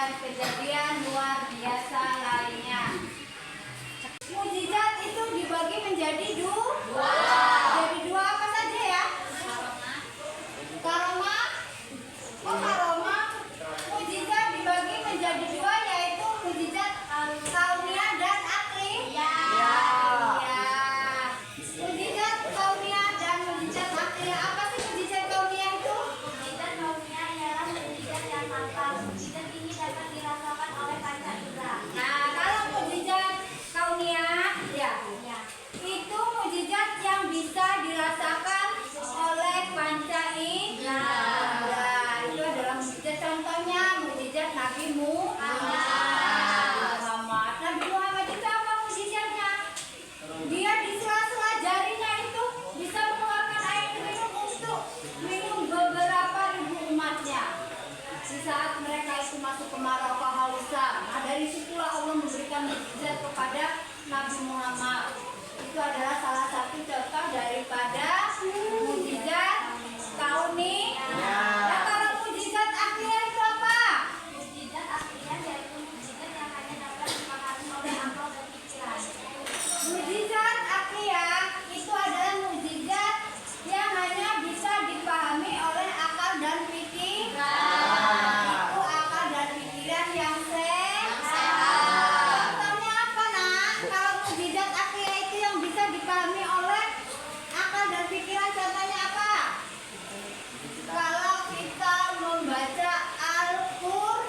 dan kejadian luar biasa lainnya. Mukjizat itu dibagi menjadi dua. Jadi dua apa saja ya? Karomah. Oh, karomah. Mukjizat dibagi menjadi dua, yaitu mukjizat kauniyah dan akliyah. Mukjizat kauniyah dan mukjizat akliyah. Apa sih mukjizat kauniyah itu? Mukjizat kauniyah ialah mukjizat yang nyata. Mukjizat ini dapat dirasakan oleh panca indera. Nah, kalau mukjizat kauniyah ya, itu mukjizat yang bisa dirasakan oleh panca indera. Itu adalah mukjizat. Contohnya mukjizat Nabi Muhammad. Nabi Muhammad itu apa mukjizatnya? Dia di sela-sela jarinya itu bisa mengeluarkan air minum untuk minum beberapa ribu umatnya. Di saat mereka itu masuk kemarau kehausan, nah dari situlah Allah memberikan mukjizat kepada Nabi Muhammad. Itu adalah salah satu contoh daripada mukjizat kauni. Nah, kalau mukjizat akliyah itu apa? Mukjizat akliyah yaitu mukjizat yang hanya dapat dipahami oleh akal dan pikiran. Mukjizat akliyah itu adalah mukjizat yang hanya bisa dipahami oleh akal dan pikiran. Itu akal dan pikiran yang sehat. Contohnya apa, Nak? Kalau mukjizat akliyah itu yang bisa dipahami oleh akal dan pikiran, contohnya apa? Kalau kita membaca Al-Quran,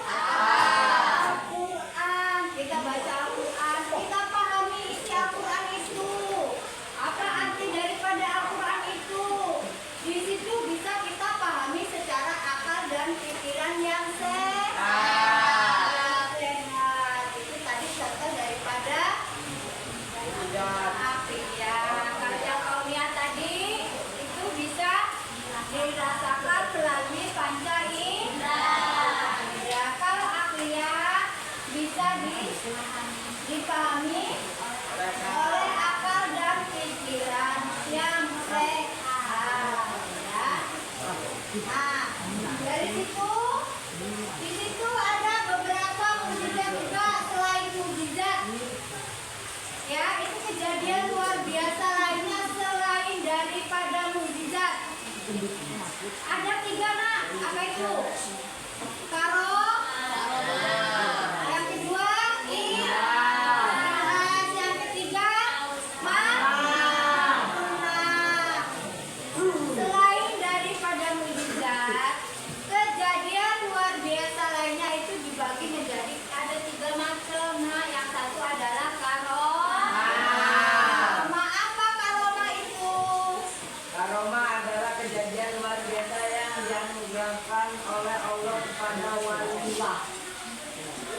kita baca Al-Quran, kita pahami isi Al-Quran itu. Apa arti daripada Al-Quran itu? Di situ bisa kita pahami secara akal dan pikiran yang sehat. Itu tadi contoh daripada akliyah. Kalau yang kauniyah tadi itu bisa dirasakan melalui panca indera. Ya, kalau akliyah bisa dipahami oleh akal dan pikiran yang sehat. Ya. Nah, dari situ di situ ada beberapa mukjizat juga selain mukjizat. Ya, itu kejadian luar biasa lainnya selain daripada mukjizat. Ada 3, Nak. Apa itu? Yang kedua irhas. Yang ketiga manah. Selain daripada mukjizat, kejadian luar biasa lainnya itu dibagi menjadi ada 3 macam. Nah, yang satu adalah karomah. Apa karomah itu? Karomah adalah kejadian luar biasa yang dianugerahkan oleh Allah kepada waliullah.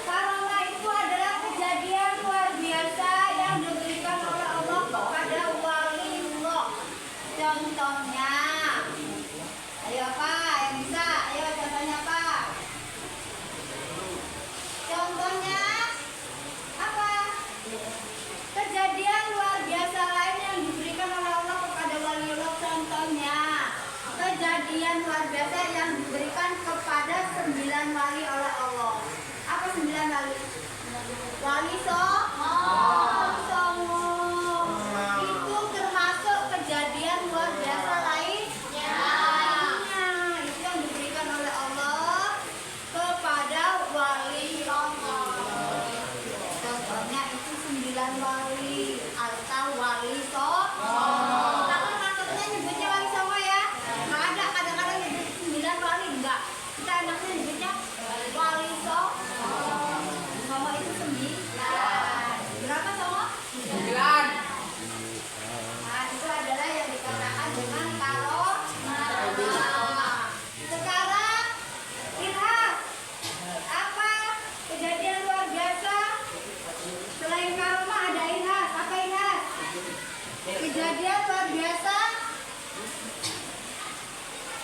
Karomah itu adalah kejadian luar biasa yang diberikan oleh Allah kepada waliullah. Contohnya, ayo apa yang bisa? Ayo contohnya apa? Contohnya apa? Kejadian luar biasa lain yang diberikan oleh Allah kepada waliullah. Contohnya, kejadian luar biasa yang diberikan kepada 9 wali oleh Allah. Apa 9 wali? Wali Songo. Itu termasuk kejadian luar biasa lainnya. Itu yang diberikan oleh Allah kepada wali Songo. Contohnya itu 9 wali atau wali Songo. Kita kan maksudnya nyebutnya wali Songo ya. Nggak ada kadang-kadang nyebut 9 wali, enggak. Kita enaknya nyebutnya wali Songo. Songo itu 9. Berapa Songo? 9. Nah, itu adalah yang dikatakan dengan karomah. Sekarang irhas. Apa kejadian luar biasa? Selain karomah ada irhas. Apa irhas? Kejadian luar biasa.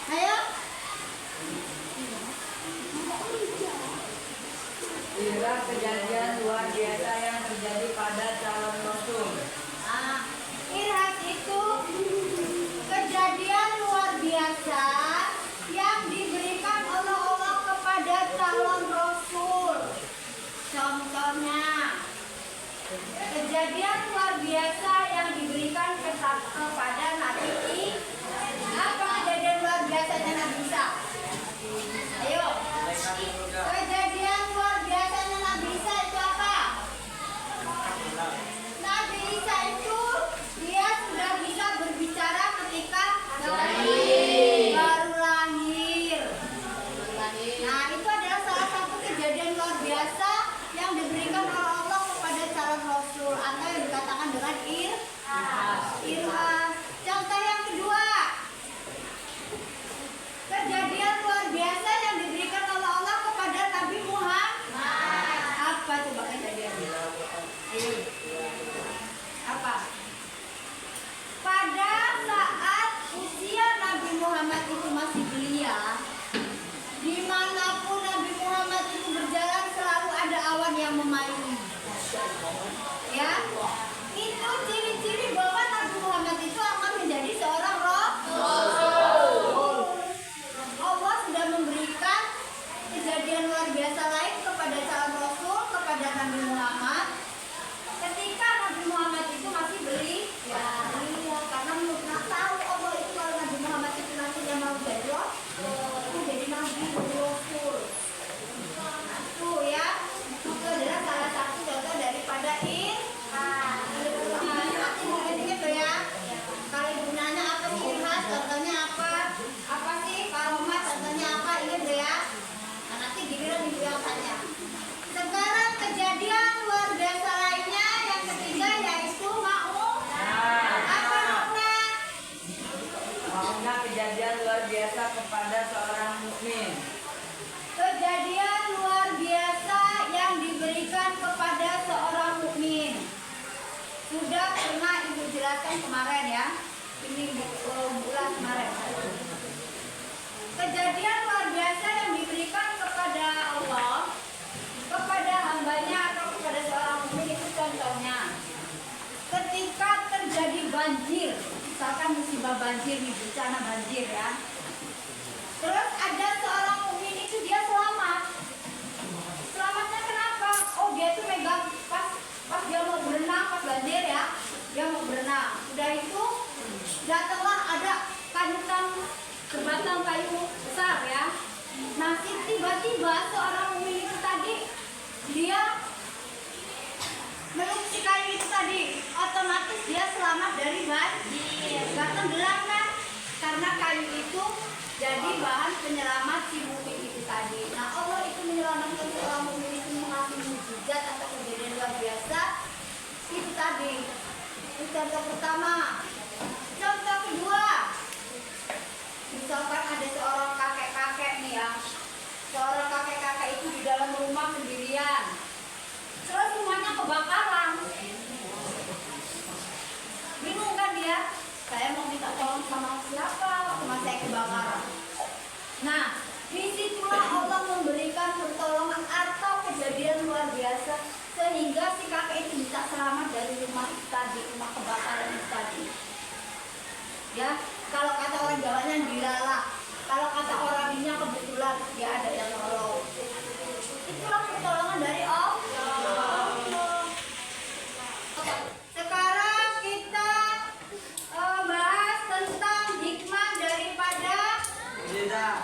Ayo. Inilah kejadian luar biasa yang terjadi pada calon rasul. Nah, irhas itu kejadian luar biasa yang diberikan oleh Allah kepada calon rasul. Ya, itu ciri-ciri bahwa Nabi Muhammad itu akan menjadi seorang Rasul. Allah sudah memberikan kejadian luar biasa lain kepada calon Rasul, kepada Nabi Muhammad. Ketika Nabi Muhammad itu masih karena menurut tahu Allah itu kalau Nabi Muhammad itu nantinya mau jadi Rasul, itu jadi Nabi Rasul. Itu ya, itu adalah salah satu contoh daripada nanti mungkin gitu ya. Kalau ibu nanya apa sih ilham, contohnya apa? Apa sih karomah, contohnya apa? Ingat ya. Nah, nanti giliran ibu yang tanya. Sekarang kejadian luar biasa lainnya yang ketiga yaitu Mauna kejadian luar biasa kepada seorang mukmin. Kejadian luar biasa yang diberikan kepada seorang mukmin. Sudah pernah ibu jelaskan kemarin ya. Ini bulan kemarin. Kejadian luar biasa yang diberikan kepada Allah, kepada hambanya atau kepada seorang mukmin itu contohnya. Ketika terjadi banjir, misalkan musibah banjir nih, bencana banjir ya. Terus ada seorang mukmin itu dia selamat. Selamatnya kenapa? Oh, dia tuh megang pas dia mau berenang pas banjir ya. Dia mau berenang. Udah itu datanglah ada sebatang kayu besar ya. Nah, tiba-tiba seorang mukmin itu tadi dia meluk si kayu itu tadi, otomatis dia selamat dari banjir. Gak tenggelam kan? Karena kayu itu jadi bahan penyelamat si mukmin itu tadi. Nah, Allah itu menyelamatkan seorang mukmin itu mengalami mukjizat atau kejadian luar biasa itu tadi. Itu contoh pertama. Contoh kedua, misalkan ada seorang kakek-kakek nih ya. Seorang kakek-kakek itu di dalam rumah sendirian. Terus rumahnya kebakaran. Bingung kan dia? Saya mau minta tolong sama siapa? Rumah saya kebakaran. Nah, disitulah Allah memberikan pertolongan atau kejadian luar biasa sehingga si kakek itu bisa selamat dari rumah itu tadi, rumah kebakaran itu tadi. Ya, kalau kata orang Jawanya dilala, kalau kata orang Inya kebetulan dia ada yang nolong. Itulah pertolongan dari Allah. Sekarang kita bahas tentang hikmah daripada mukjizat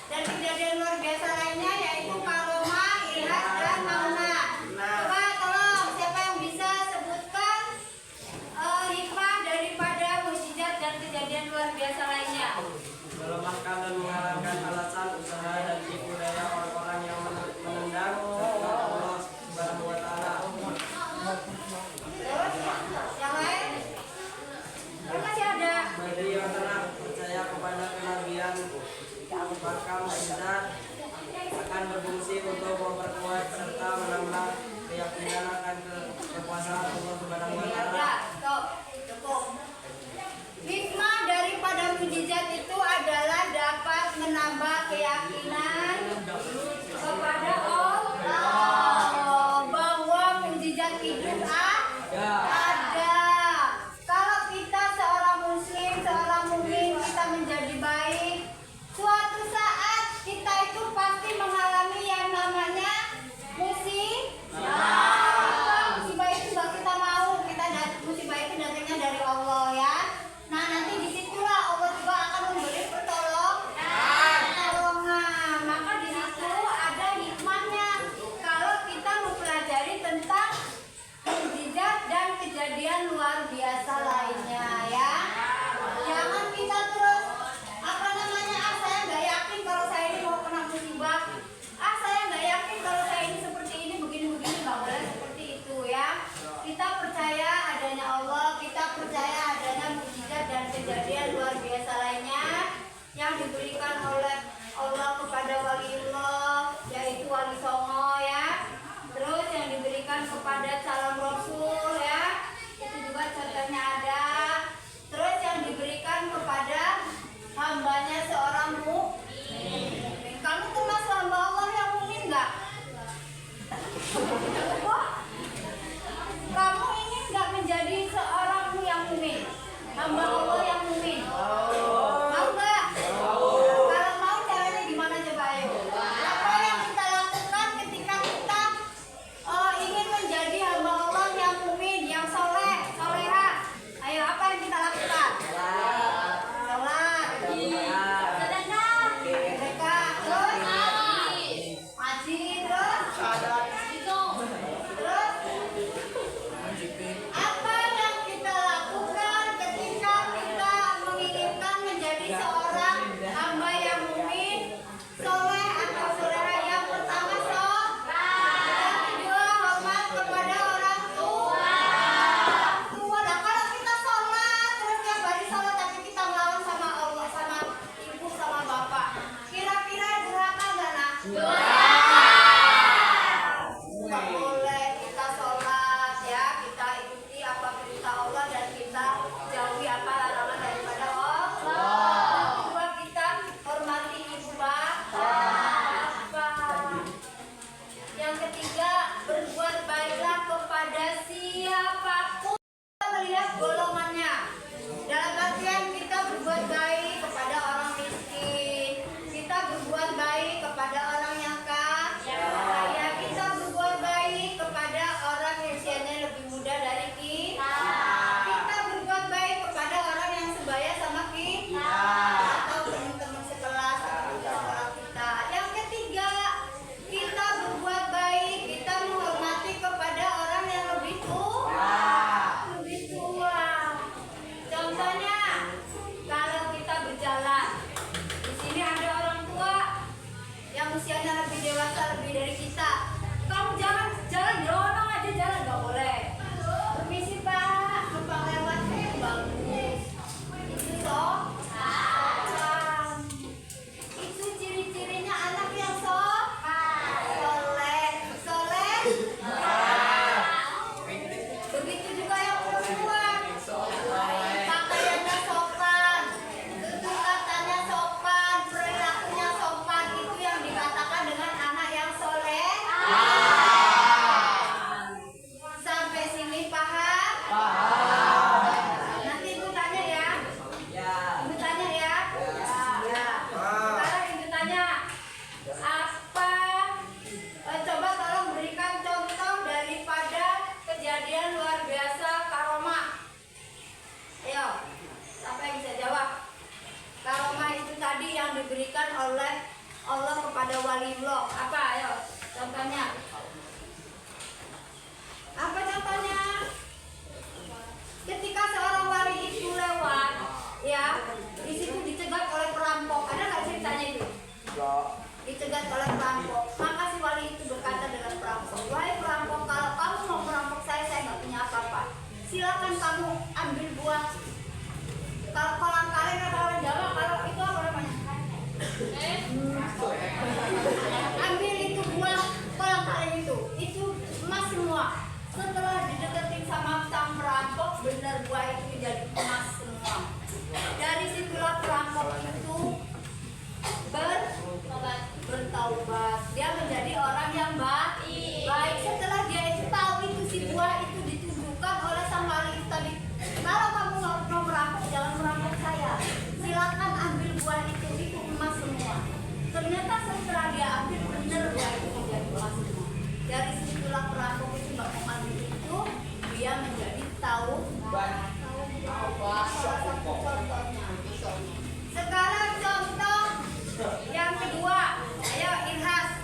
dan kejadian luar biasa lainnya yaitu karomah, ilham dan mauna. Coba tolong siapa yang bisa sebutkan hikmah daripada mukjizat dan kejadian luar biasa lainnya. Melemahkan dan mengalahkan alasan usaha dan tipu daya orang-orang yang menendang Allah Subhanahu wa taala. Terus yang lain? Terus masih ada. Bagi yang telah percaya kepada kenabian, maka mukjizat akan berfungsi untuk memperkuat serta menambah keyakinan akan kekuasaan Allah Subhanahu wa taala. Ya, stop. Cukup. Hikmah daripada mukjizat itu adalah dapat menambah keyakinan kepada Allah bahwa mukjizat itu ada. Kalau kita seorang muslim, seorang mukmin, kita menjadi baik, suatu saat kita itu pasti mengalami yang namanya musibah. Musibah itu gak kita mau, musibah itu datangnya dari Allah ya. Nah, nanti disitulah Allah juga akan memberi pertolongan. Maka di situ ada hikmahnya kalau kita mempelajari tentang mukjizat dan kejadian luar biasa lainnya ya. Jangan kita terus saya nggak yakin kalau saya ini mau kena musibah. Saya nggak yakin kalau saya ini seperti ini begini-begini, nggak boleh seperti itu ya. Kita percaya adanya Allah, kita percaya adanya mukjizat dan kejadian luar biasa lainnya yang diberikan oleh Allah kepada waliullah, yaitu wali songo ya. Terus yang diberikan kepada calon rasul ya, itu juga contohnya ada. Terus yang diberikan kepada hambanya seorang mukmin. Kamu termasuk hamba Allah yang mukmin nggak? Nggak boleh kita sholat ya, kita ikuti apa perintah Allah dan kita jauhi apa larangan daripada Allah. Kedua, kita hormati ibu bapak. Yang ketiga, berbuat baiklah kepada siapapun melihat golongannya. Dalam artian kita berbuat baik kepada orang miskin, kita berbuat baik kepada orang yang kaya, kita berbuat baik kepada orang yang usianya lebih muda dari kita, kita berbuat baik kepada orang yang sebaya sama kita atau teman-teman sekelas atau sekolah kita. Yang ketiga, kita berbuat baik, kita menghormati kepada orang yang lebih tua. Contohnya, kalau kita berjalan, di sini ada orang tua yang usianya lebih dewasa, lebih dari kita. Kamu jalan nyelonong aja jalan, nggak boleh. Permisi Pak, numpang lewat bagus. Itu sopan. Itu ciri-cirinya anak yang soleh. Begitu juga yang perempuan. Pakaiannya sopan, tutur katanya sopan, perilakunya sopan, itu yang dikatakan dengan anak yang soleh. Sampai sini paham? Nanti ibu tanya ya. Ibu tanya ya. Sekarang ibu tanya apa? Coba tolong berikan contoh daripada kejadian luar biasa karomah. Ayo, siapa yang bisa jawab? Karomah itu tadi yang diberikan oleh Allah kepada waliullah. Apa? Ayo, contohnya. Apa contohnya? Ketika seorang wali itu lewat, ya, di situ dicegat oleh perampok. Ada nggak ceritanya itu? Dicegat oleh perampok. Maka si wali itu berkata dengan perampok, "Wahai perampok, kalau kamu mau merampok saya nggak punya apa-apa. Silakan kamu ambil buah." Kalau kolang kaling atau orang Jawa, kalau itu apa namanya? Ambil itu buah kolang kaling itu emas semua. Setelah dideketin sama sang perampok, benar buah itu jadi emas semua. Dari situlah perampok itu bertaubat. Dia menjadi orang yang baik. Setelah dia itu tahu itu si buah itu ditunjukkan oleh sang wali tadi. Kalau kamu mau merampok, jangan merampok saya. Silakan ambil buah itu emas semua. Ternyata setelah dia ambil, benar buah itu menjadi emas semua. Dari situlah perampok itu nggak mau ambil itu, dia menjadi taubat. Salah satu contohnya. Sekarang contoh yang kedua, ayo Ilhas.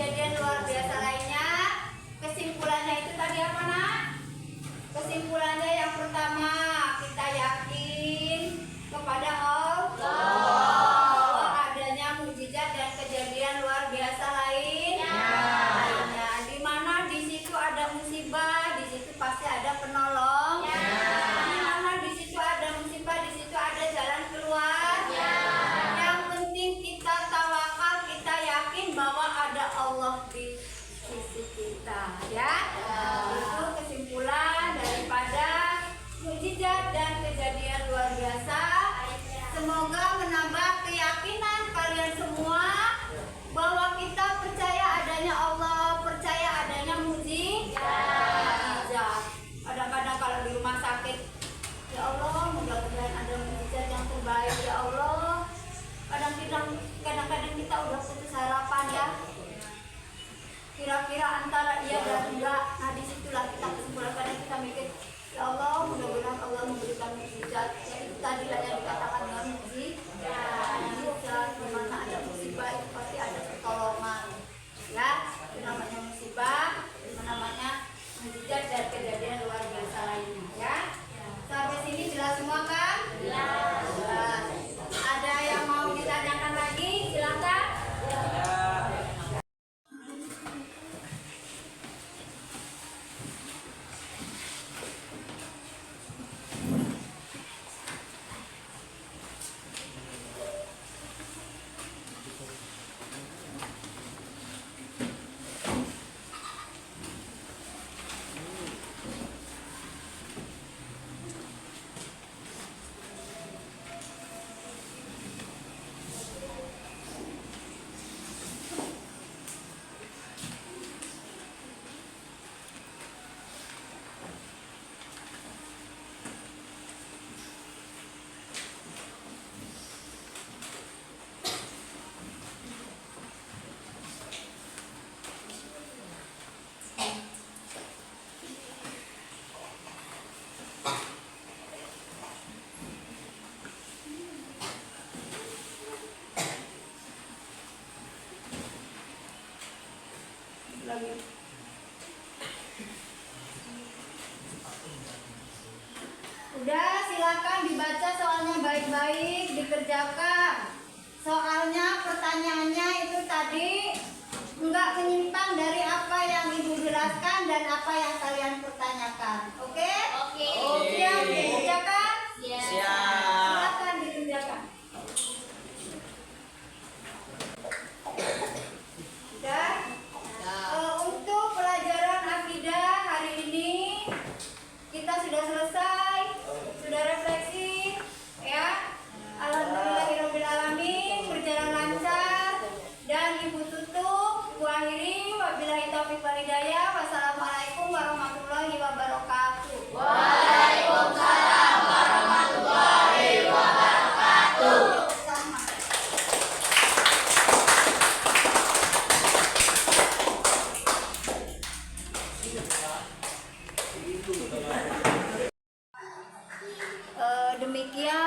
kejadian luar biasa lainnya. Kesimpulannya itu tadi apa, Nak? Kesimpulannya yang pertama, kita yakin kepada Allah bahwa adanya mukjizat dan kejadian luar biasa lainnya. Di mana di situ ada musibah, di situ pasti ada penolong. Di mana di situ ada musibah, di situ ada jalan keluar. Yang penting kita tawakal, kita yakin bahwa ada Allah di sisi kita, ya. Itu kesimpulan daripada mukjizat dan kejadian luar biasa. Semoga menambah keyakinan kalian semua bahwa kita percaya adanya Allah, percaya adanya mukjizat. Kadang-kadang kalau di rumah sakit, ya Allah, mudah-mudahan ada mukjizat yang terbaik, ya Allah. Kadang-kadang kita udah putus harapan, ya. Kira-kira antara iya dan enggak. Nah, disitulah kita kesimpulan, kadang kita mikir, ya Allah, mudah-mudahan Allah memberikan mukjizat. Ya, itu tadi lah yang dikatakan dengan mukjizat. Di mana ada musibah itu pasti ada pertolongan. Ya, itu namanya musibah, itu namanya mukjizat dan kejadian luar biasa lainnya. Ya, sampai sini jelas semua kan? Jelas. Ada yang mau ditanyakan lagi? Silakan. Lagi. Udah, silakan dibaca soalnya baik-baik, dikerjakan. Soalnya pertanyaannya itu tadi enggak menyimpang dari apa yang Ibu jelaskan dan apa yang kalian pertanyakan. Oke? Oke. Siap dikerjakan? Siap. Silakan dikerjakan. Udah? Untuk pelajaran akidah hari ini kita sudah selesai, sudah refleksi, ya. Alhamdulillahirobbilalamin, berjalan lancar. Dan Ibu tutup, Ibu akhiri, wabillahi taufiq wal hidayah. Wassalamualaikum warahmatullahi wabarakatuh. Waalaikumsalam warahmatullahi wabarakatuh. Sama. Demikian